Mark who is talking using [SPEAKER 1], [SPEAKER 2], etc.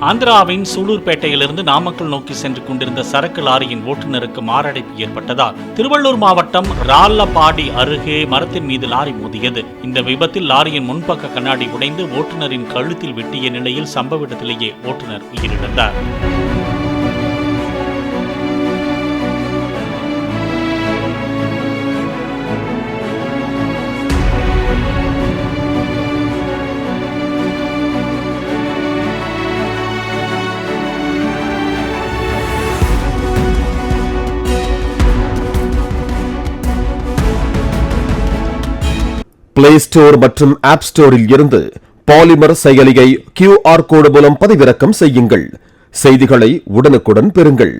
[SPEAKER 1] ஆந்திராவின் சூலூர்பேட்டையிலிருந்து நாமக்கல் நோக்கி சென்று கொண்டிருந்த சரக்கு லாரியின் ஓட்டுநருக்கு மாரடைப்பு ஏற்பட்டதால் திருவள்ளூர் மாவட்டம் ரால்லபாடி அருகே மரத்தின் மீது லாரி மோதியது. இந்த விபத்தில் லாரியின் முன்பக்க கண்ணாடி உடைந்து ஓட்டுநரின் கழுத்தில் வெட்டிய நிலையில் சம்பவ இடத்திலேயே ஓட்டுநர் உயிரிழந்தார்.
[SPEAKER 2] பிளே ஸ்டோர் மற்றும் ஆப் ஸ்டோரில் இருந்து பாலிமர் செயலியை QR கோடு மூலம் பதிவிறக்கம் செய்யுங்கள். செய்திகளை உடனுக்குடன் பெறுங்கள்.